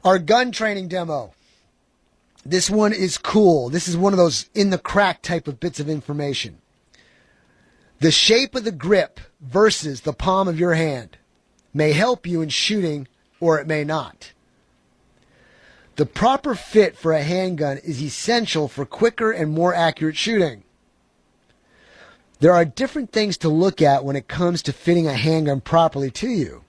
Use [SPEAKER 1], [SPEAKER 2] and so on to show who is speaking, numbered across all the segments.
[SPEAKER 1] Our gun training demo. This one is cool. This is one of those in the crack type of bits of information. The shape of the grip versus the palm of your hand may help you in shooting, or it may not. The proper fit for a handgun is essential for quicker and more accurate shooting. There are different things to look at when it comes to fitting a handgun properly to you.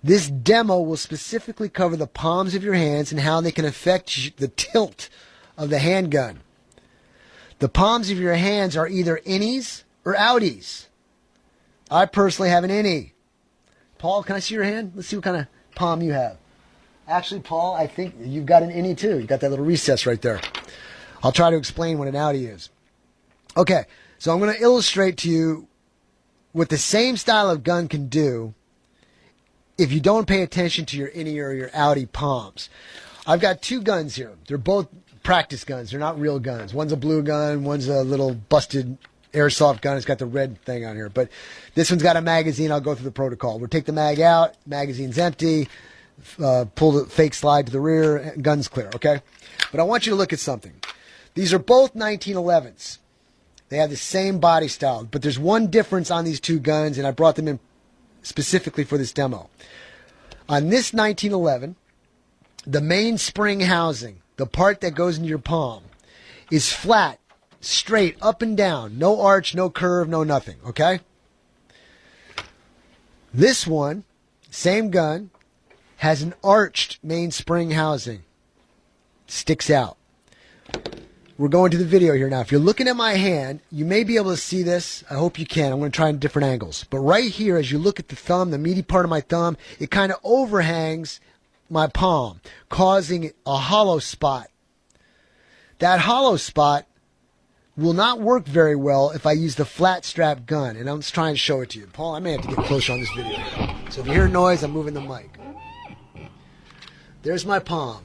[SPEAKER 1] This demo will specifically cover the palms of your hands and how they can affect the tilt of the handgun. The palms of your hands are either innies or outies. I personally have an innie. Paul, can I see your hand? Let's see what kind of palm you have. Actually, Paul, I think you've got an innie too. You've got that little recess right there. I'll try to explain what an outie is. Okay, so I'm going to illustrate to you what the same style of gun can do if you don't pay attention to your innie or your outie palms. I've got two guns here. They're both practice guns. They're not real guns. One's a blue gun. One's a little busted airsoft gun. It's got the red thing on here. But this one's got a magazine. I'll go through the protocol. We'll take the mag out. Magazine's empty. Pull the fake slide to the rear. Gun's clear, okay? But I want you to look at something. These are both 1911s. They have the same body style. But there's one difference on these two guns, and I brought them in specifically for this demo. On this 1911, the mainspring housing, the part that goes into your palm, is flat, straight, up and down. No arch, no curve, no nothing, okay? This one, same gun, has an arched mainspring housing. Sticks out. We're going to the video here now. If you're looking at my hand, you may be able to see this. I hope you can. I'm going to try in different angles. But right here, as you look at the thumb, the meaty part of my thumb, it kind of overhangs my palm, causing a hollow spot. That hollow spot will not work very well if I use the flat strap gun. And I'm just trying to show it to you. Paul, I may have to get closer on this video here. So if you hear noise, I'm moving the mic. There's my palm.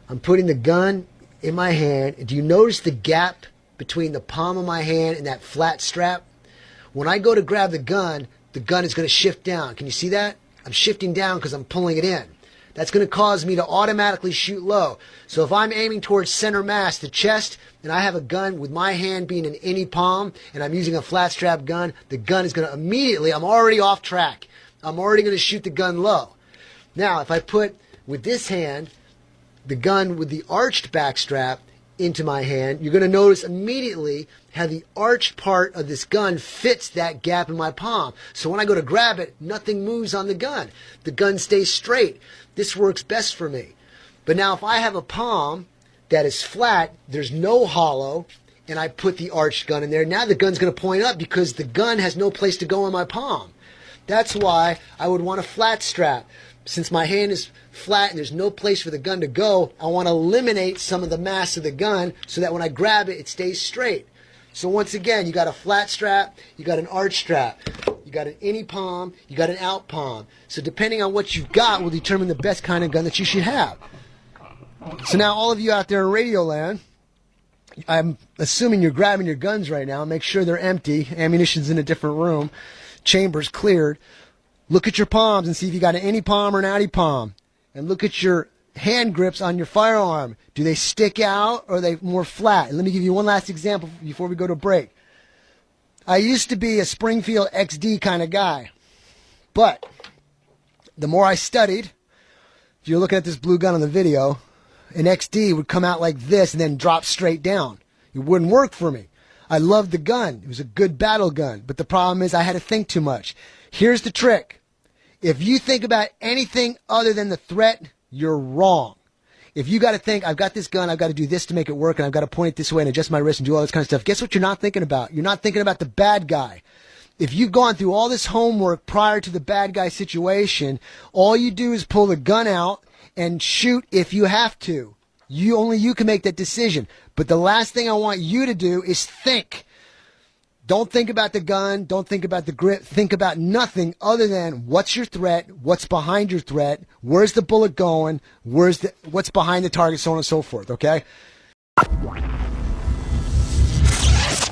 [SPEAKER 1] I'm putting the gun in my hand. Do you notice the gap between the palm of my hand and that flat strap? When I go to grab the gun is going to shift down. Can you see that? I'm shifting down because I'm pulling it in. That's going to cause me to automatically shoot low. So if I'm aiming towards center mass, the chest, and I have a gun with my hand being an innie palm, and I'm using a flat strap gun, the gun is going to immediately, I'm already off track. I'm already going to shoot the gun low. Now, if I put, with this hand, the gun with the arched back strap into my hand, you're going to notice immediately how the arched part of this gun fits that gap in my palm. So when I go to grab it, nothing moves on the gun. The gun stays straight. This works best for me. But now if I have a palm that is flat, there's no hollow, and I put the arched gun in there, now the gun's going to point up because the gun has no place to go in my palm. That's why I would want a flat strap. Since my hand is flat and there's no place for the gun to go, I want to eliminate some of the mass of the gun so that when I grab it, it stays straight. So once again, you got a flat strap, you got an arch strap, you got an innie palm, you got an out palm. So depending on what you've got will determine the best kind of gun that you should have. So now all of you out there in Radio Land, I'm assuming you're grabbing your guns right now. Make sure they're empty. Ammunition's in a different room. Chambers cleared. Look at your palms and see if you got an innie palm or an outie palm. And look at your hand grips on your firearm. Do they stick out or are they more flat? And let me give you one last example before we go to break. I used to be a Springfield XD kind of guy. But the more I studied, if you're looking at this blue gun on the video, an XD would come out like this and then drop straight down. It wouldn't work for me. I loved the gun. It was a good battle gun. But the problem is I had to think too much. Here's the trick. If you think about anything other than the threat, you're wrong. If you got to think, I've got this gun, I've got to do this to make it work, and I've got to point it this way and adjust my wrist and do all this kind of stuff, guess what you're not thinking about? You're not thinking about the bad guy. If you've gone through all this homework prior to the bad guy situation, all you do is pull the gun out and shoot if you have to. Only you can make that decision. But the last thing I want you to do is think. Don't think about the gun. Don't think about the grip. Think about nothing other than what's your threat, what's behind your threat, where's the bullet going, what's behind the target, so on and so forth, okay?